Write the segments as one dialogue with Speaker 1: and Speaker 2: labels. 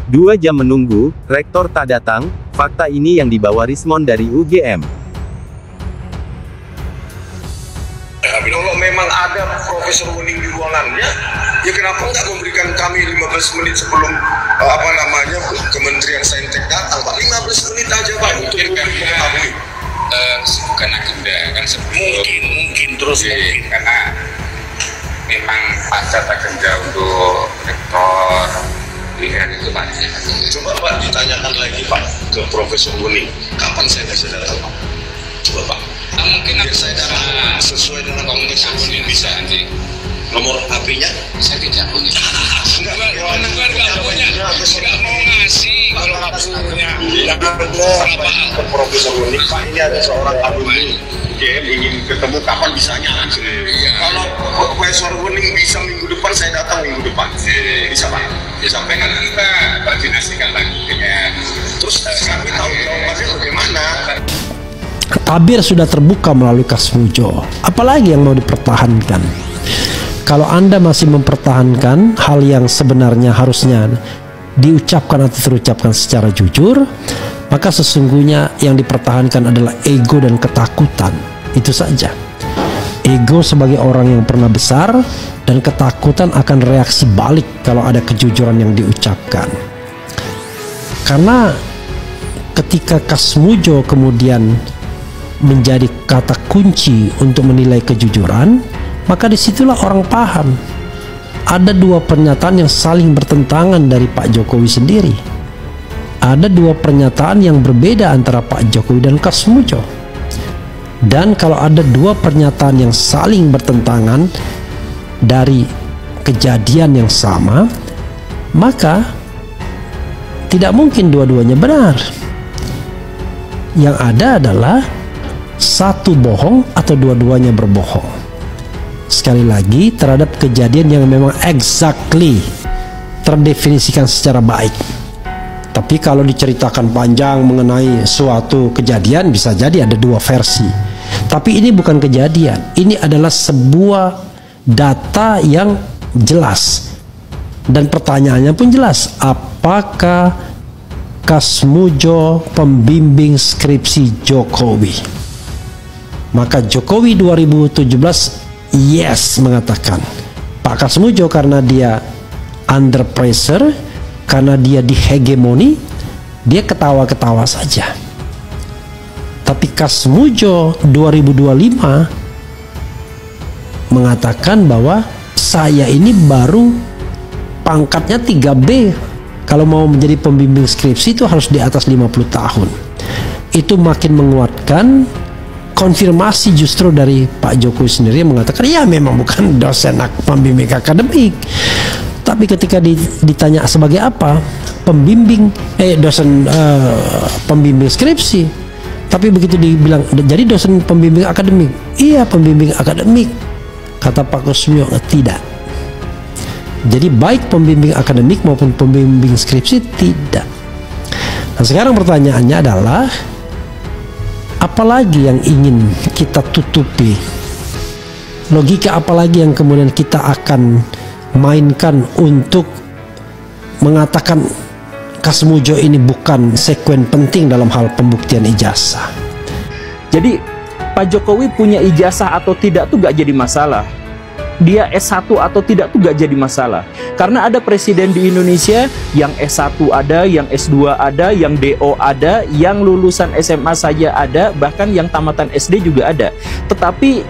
Speaker 1: 2 jam menunggu, rektor tak datang, fakta ini yang dibawa Rismond dari UGM.
Speaker 2: Kalau memang ada Profesor Wuning di ruangannya, ya kenapa nggak memberikan kami 15 menit sebelum Kementerian Saintek datang, Pak? 15 menit aja, Pak, untuk mengetahui.
Speaker 3: Bukan agenda kan sebelum
Speaker 2: mungkin terus mungkin
Speaker 3: karena memang padat agenda untuk rektor itu pasti.
Speaker 2: Coba Pak ditanyakan lagi Pak ke Profesor Wuning, kapan saya bisa datang, Pak? Coba Pak.
Speaker 3: Mungkin
Speaker 2: saya datang sesuai dengan komunikasi bisa
Speaker 3: nanti.
Speaker 2: Nomor HP-nya
Speaker 3: Saya tidak punya.
Speaker 2: Enggak
Speaker 3: punya. Enggak mau ngasih kalau nggak punya.
Speaker 2: Ke Profesor Wuning, Pak, ini ada seorang alumni UGM ingin ketemu, kapan bisanya? Kalau Profesor Wuning bisa minggu depan, saya datang minggu depan. Bisa Pak?
Speaker 3: Sampai kan kita koordinasikan lagi dengan.
Speaker 2: Terus kami tahu jawabannya bagaimana.
Speaker 4: Tabir sudah terbuka melalui Kasmujo. Apalagi yang mau dipertahankan? Kalau Anda masih mempertahankan hal yang sebenarnya harusnya diucapkan atau terucapkan secara jujur, maka sesungguhnya yang dipertahankan adalah ego dan ketakutan. Itu saja. Ego sebagai orang yang pernah besar, dan ketakutan akan reaksi balik kalau ada kejujuran yang diucapkan. Karena ketika Kasmujo kemudian menjadi kata kunci untuk menilai kejujuran, maka disitulah orang paham ada 2 pernyataan yang saling bertentangan dari Pak Jokowi sendiri. Ada 2 pernyataan yang berbeda antara Pak Jokowi dan Kasmujo. Dan kalau ada 2 pernyataan yang saling bertentangan dari kejadian yang sama, maka tidak mungkin dua-duanya benar. Yang ada adalah satu bohong atau dua-duanya berbohong. Sekali lagi, terhadap kejadian yang memang exactly terdefinisikan secara baik. Tapi kalau diceritakan panjang mengenai suatu kejadian, bisa jadi ada 2 versi. Tapi ini bukan kejadian, ini adalah sebuah data yang jelas. Dan pertanyaannya pun jelas, apakah Kasmujo pembimbing skripsi Jokowi? Maka Jokowi 2017 yes mengatakan. Pak Kasmujo karena dia under pressure, karena dia dihegemoni, dia ketawa-ketawa saja. Tapi Kasmujo 2025 mengatakan bahwa saya ini baru pangkatnya 3B. Kalau mau menjadi pembimbing skripsi itu harus di atas 50 tahun. Itu makin menguatkan konfirmasi justru dari Pak Jokowi sendiri yang mengatakan ya memang bukan dosen pembimbing akademik. Tapi ketika ditanya sebagai apa, dosen pembimbing skripsi, tapi begitu dibilang jadi dosen pembimbing akademik, iya pembimbing akademik, kata Pak Kasmujo tidak. Jadi baik pembimbing akademik maupun pembimbing skripsi tidak. Nah sekarang pertanyaannya adalah, apalagi yang ingin kita tutupi? Logika apalagi yang kemudian kita akan mainkan untuk mengatakan Kasmujo ini bukan sekuen penting dalam hal pembuktian ijazah?
Speaker 5: Jadi Pak Jokowi punya ijazah atau tidak tuh gak jadi masalah. Dia S1 atau tidak tuh gak jadi masalah. Karena ada presiden di Indonesia yang S1 ada, yang S2 ada, yang DO ada, yang lulusan SMA saja ada, bahkan yang tamatan SD juga ada. Tetapi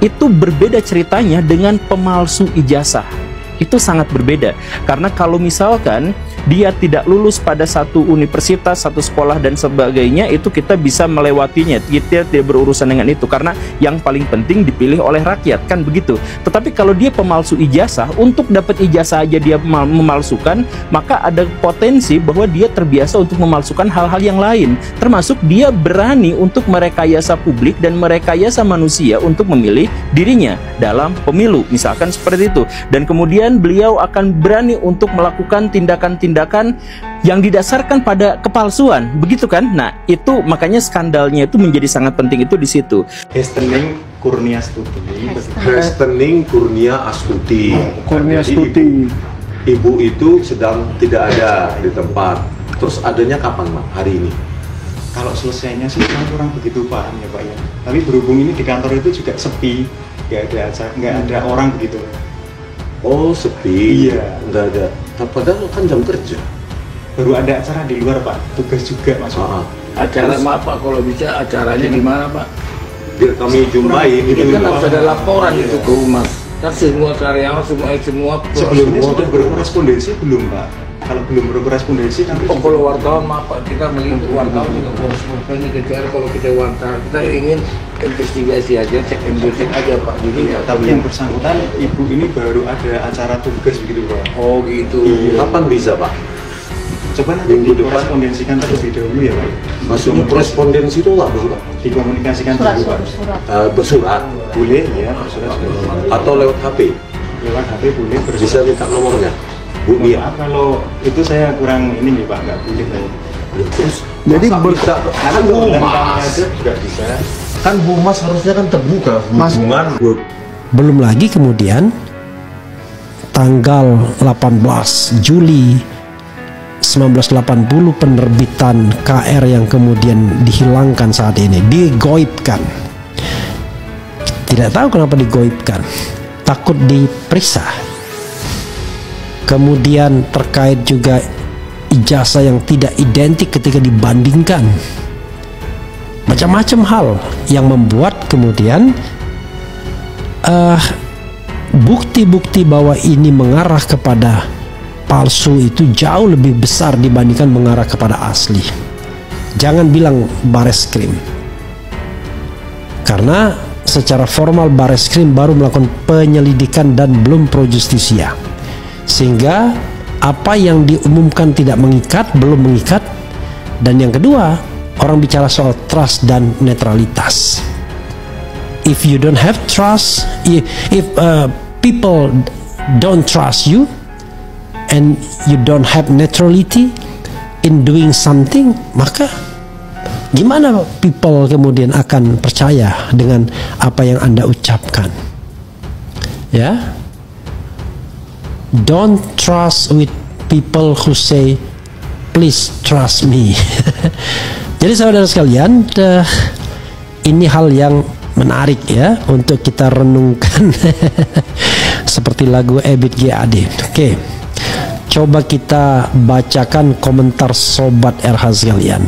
Speaker 5: itu berbeda ceritanya dengan pemalsu ijazah. Itu sangat berbeda. Karena kalau misalkan dia tidak lulus pada satu universitas, satu sekolah dan sebagainya, itu kita bisa melewatinya, kita tidak berurusan dengan itu karena yang paling penting dipilih oleh rakyat, kan begitu. Tetapi kalau dia pemalsu ijazah, untuk dapat ijazah aja dia memalsukan, maka ada potensi bahwa dia terbiasa untuk memalsukan hal-hal yang lain, termasuk dia berani untuk merekayasa publik dan merekayasa manusia untuk memilih dirinya dalam pemilu, misalkan seperti itu. Dan kemudian beliau akan berani untuk melakukan tindakan-tindakan yang didasarkan pada kepalsuan, begitu kan? Nah, itu makanya skandalnya itu menjadi sangat penting itu di situ.
Speaker 6: Hestening Kurnia Astuti.
Speaker 2: Hestening Kurnia Astuti.
Speaker 6: Kurnia Astuti. ibu itu sedang tidak ada di tempat. Terus adanya kapan, Pak, hari ini?
Speaker 7: Kalau selesainya sih saya kurang begitu paham ya Pak ya. Tapi berhubung ini di kantor itu juga sepi, nggak ada orang begitu.
Speaker 6: Oh, sepi.
Speaker 7: Iya.
Speaker 6: Nggak ada. Padahal kan jam kerja.
Speaker 7: Baru ada acara di luar Pak, tugas juga maksudnya.
Speaker 8: Acara maaf Pak, kalau bisa acaranya di mana Pak?
Speaker 6: Biar kami jumpai
Speaker 8: Ini kan harus ada laporan itu ke humas. Kan semua karyawan semua
Speaker 7: Sebelumnya sudah berkorespondensi belum Pak? Kalau belum berkorespondensi nanti
Speaker 8: kalau wartawan maaf Pak, kita melihat wartawan juga korespondensi, kecuali kalau kita wartawan kita ingin investigasi aja, cek aja Pak. Jadi
Speaker 7: tapi yang bersangkutan ibu ini baru ada acara tugas begitu Pak.
Speaker 8: oh gitu.
Speaker 7: Iya.
Speaker 6: Kapan bisa, Pak?
Speaker 7: Coba nanti dikorespondensikan terlebih dahulu ya Pak.
Speaker 6: Maksudnya korespondensi itu nggak dulu, Pak?
Speaker 7: Dikomunikasikan dulu Pak.
Speaker 6: Bersurat
Speaker 7: Boleh ya, bersurat juga.
Speaker 6: atau lewat HP?
Speaker 7: Lewat HP boleh bersurat.
Speaker 6: Bisa minta nomornya, Bu Mia.
Speaker 7: Maaf kalau itu saya kurang ini nih Pak, nggak boleh saya.
Speaker 6: Terus
Speaker 9: Jadi
Speaker 6: bisa
Speaker 7: Karena kebetulan kami aja juga bisa.
Speaker 6: kan humas harusnya kan terbuka hubungan.
Speaker 4: Belum lagi kemudian tanggal 18 Juli 1980 penerbitan KR yang kemudian dihilangkan saat ini, digoibkan. Tidak tahu kenapa digoibkan, takut diperiksa. Kemudian terkait juga ijazah yang tidak identik ketika dibandingkan. Macam-macam hal yang membuat kemudian bukti-bukti bahwa ini mengarah kepada palsu itu jauh lebih besar dibandingkan mengarah kepada asli. Jangan bilang Bareskrim, karena secara formal Bareskrim baru melakukan penyelidikan dan belum pro justisia, sehingga apa yang diumumkan tidak mengikat, belum mengikat. Dan yang kedua, orang bicara soal trust dan netralitas. If you don't have trust, if people don't trust you and you don't have neutrality in doing something, maka gimana people kemudian akan percaya dengan apa yang Anda ucapkan? Ya, don't trust with people who say please trust me. Jadi saudara sekalian, ini hal yang menarik ya untuk kita renungkan. Seperti lagu Ebit GAD. Oke. Coba kita bacakan komentar sobat RH sekalian.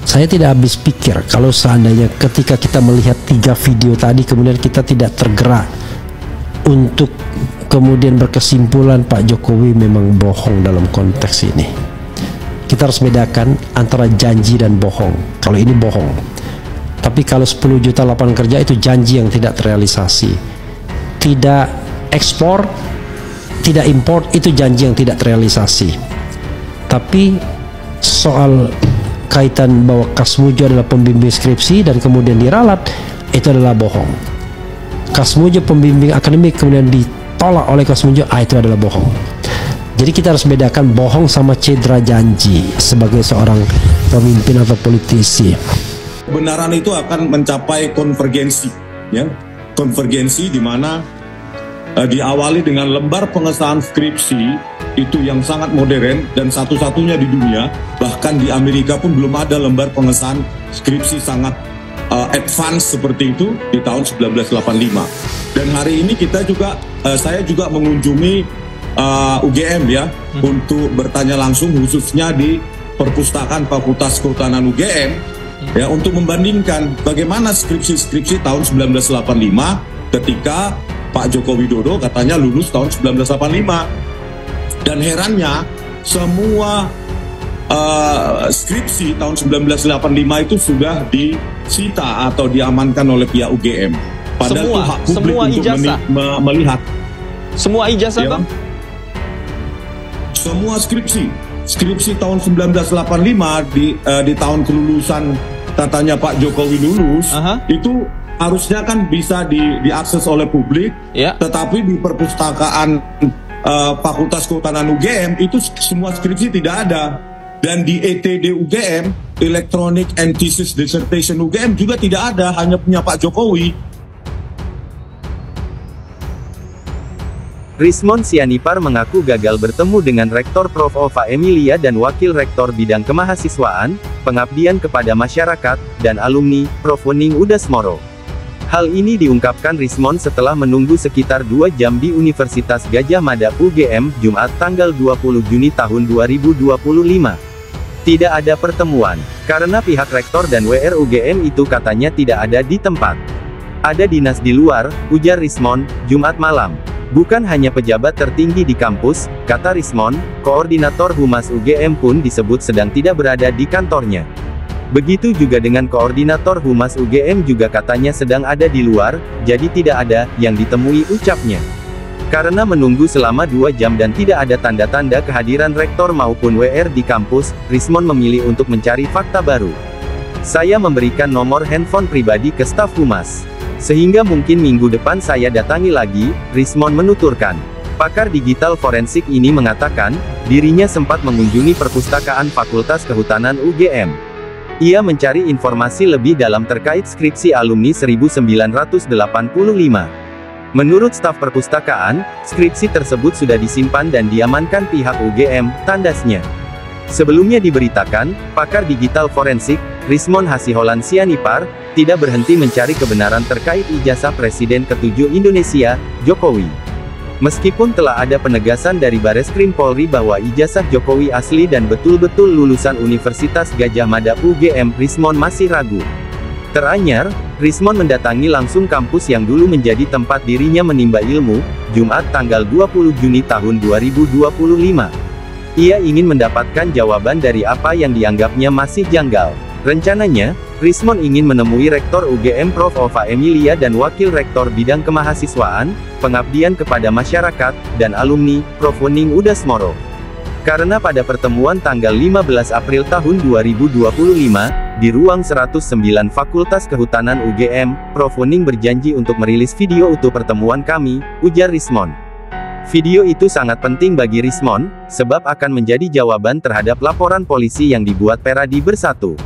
Speaker 4: Saya tidak habis pikir kalau seandainya ketika kita melihat 3 video tadi kemudian kita tidak tergerak untuk kemudian berkesimpulan Pak Jokowi memang bohong dalam konteks ini. Kita harus bedakan antara janji dan bohong. Kalau ini bohong. Tapi kalau 10 juta lapangan kerja itu janji yang tidak terrealisasi. Tidak ekspor, tidak import, itu janji yang tidak terrealisasi. Tapi soal kaitan bahwa Kasmujo adalah pembimbing skripsi dan kemudian diralat, itu adalah bohong. Kasmujo pembimbing akademik kemudian ditolak oleh Kasmujo, itu adalah bohong. Jadi kita harus bedakan bohong sama cedera janji sebagai seorang pemimpin atau politisi.
Speaker 10: Kebenaran itu akan mencapai konvergensi, ya, konvergensi di mana diawali dengan lembar pengesahan skripsi itu yang sangat modern dan satu-satunya di dunia. Bahkan di Amerika pun belum ada lembar pengesahan skripsi sangat advance seperti itu di tahun 1985. Dan hari ini kita juga, saya juga mengunjungi UGM ya, untuk bertanya langsung khususnya di perpustakaan Fakultas Kehutanan UGM ya, untuk membandingkan bagaimana skripsi-skripsi tahun 1985 ketika Pak Joko Widodo katanya lulus tahun 1985. Dan herannya semua skripsi tahun 1985 itu sudah disita atau diamankan oleh pihak UGM. Padahal itu hak publik
Speaker 5: semua
Speaker 10: untuk
Speaker 5: ijazah.
Speaker 10: melihat.
Speaker 5: Semua ijazah
Speaker 10: Ya,
Speaker 5: Bang?
Speaker 10: Semua skripsi tahun 1985 di tahun kelulusan katanya Pak Jokowi lulus, itu harusnya kan bisa diakses oleh publik,
Speaker 5: Ya.
Speaker 10: tetapi di perpustakaan Fakultas Kehutanan UGM itu semua skripsi tidak ada. Dan di ETD UGM, Electronic and Thesis Dissertation UGM juga tidak ada, hanya punya Pak Jokowi.
Speaker 1: Rismon Sianipar mengaku gagal bertemu dengan Rektor Prof. Ova Emilia dan Wakil Rektor Bidang Kemahasiswaan, Pengabdian kepada Masyarakat, dan alumni, Prof. Wening Udasmoro. Hal ini diungkapkan Rismon setelah menunggu sekitar 2 jam di Universitas Gadjah Mada UGM, Jumat tanggal 20 Juni tahun 2025. Tidak ada pertemuan, karena pihak Rektor dan WR UGM itu katanya tidak ada di tempat. Ada dinas di luar, ujar Rismon, Jumat malam. Bukan hanya pejabat tertinggi di kampus, kata Rismon, Koordinator Humas UGM pun disebut sedang tidak berada di kantornya. Begitu juga dengan Koordinator Humas UGM juga katanya sedang ada di luar, jadi tidak ada yang ditemui, ucapnya. Karena menunggu selama 2 jam dan tidak ada tanda-tanda kehadiran Rektor maupun WR di kampus, Rismon memilih untuk mencari fakta baru. Saya memberikan nomor handphone pribadi ke staf Humas. Sehingga mungkin minggu depan saya datangi lagi, Rismon menuturkan. Pakar digital forensik ini mengatakan, dirinya sempat mengunjungi perpustakaan Fakultas Kehutanan UGM. Ia mencari informasi lebih dalam terkait skripsi alumni 1985. Menurut staf perpustakaan, skripsi tersebut sudah disimpan dan diamankan pihak UGM, tandasnya. Sebelumnya diberitakan, pakar digital forensik, Rismon Hasiholan Sianipar, tidak berhenti mencari kebenaran terkait ijazah Presiden ke-7 Indonesia, Jokowi. Meskipun telah ada penegasan dari Bareskrim Polri bahwa ijazah Jokowi asli dan betul-betul lulusan Universitas Gadjah Mada UGM, Rismon masih ragu. Teranyar, Rismon mendatangi langsung kampus yang dulu menjadi tempat dirinya menimba ilmu, Jumat tanggal 20 Juni tahun 2025. Ia ingin mendapatkan jawaban dari apa yang dianggapnya masih janggal. Rencananya, Rismon ingin menemui Rektor UGM Prof. Ova Emilia dan Wakil Rektor Bidang Kemahasiswaan, Pengabdian kepada Masyarakat, dan alumni, Prof. Wening Udasmoro. Karena pada pertemuan tanggal 15 April tahun 2025, di ruang 109 Fakultas Kehutanan UGM, Prof. Wening berjanji untuk merilis video utuh pertemuan kami, ujar Rismon. Video itu sangat penting bagi Rismon, sebab akan menjadi jawaban terhadap laporan polisi yang dibuat Peradi Bersatu.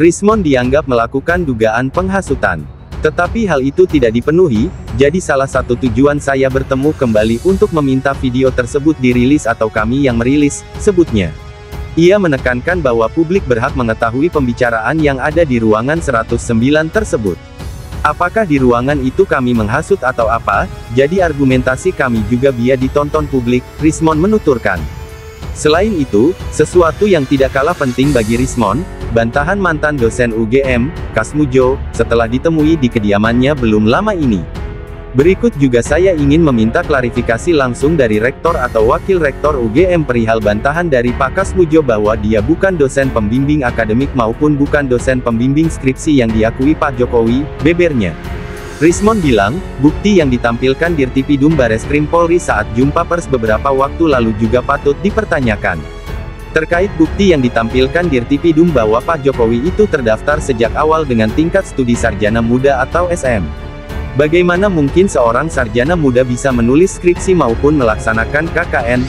Speaker 1: Rismon dianggap melakukan dugaan penghasutan. Tetapi hal itu tidak dipenuhi, jadi salah satu tujuan saya bertemu kembali untuk meminta video tersebut dirilis atau kami yang merilis, sebutnya. Ia menekankan bahwa publik berhak mengetahui pembicaraan yang ada di ruangan 109 tersebut. Apakah di ruangan itu kami menghasut atau apa, jadi argumentasi kami juga biar ditonton publik, Rismon menuturkan. Selain itu, sesuatu yang tidak kalah penting bagi Rismon, bantahan mantan dosen UGM, Kasmujo, setelah ditemui di kediamannya belum lama ini. Berikut juga saya ingin meminta klarifikasi langsung dari Rektor atau Wakil Rektor UGM perihal bantahan dari Pak Kasmujo bahwa dia bukan dosen pembimbing akademik maupun bukan dosen pembimbing skripsi yang diakui Pak Jokowi, bebernya. Rismon bilang, bukti yang ditampilkan Dirtipidum Bareskrim Polri saat jumpa pers beberapa waktu lalu juga patut dipertanyakan. Terkait bukti yang ditampilkan Dirtipidum bahwa Pak Jokowi itu terdaftar sejak awal dengan tingkat studi sarjana muda atau SM. Bagaimana mungkin seorang sarjana muda bisa menulis skripsi maupun melaksanakan KKN?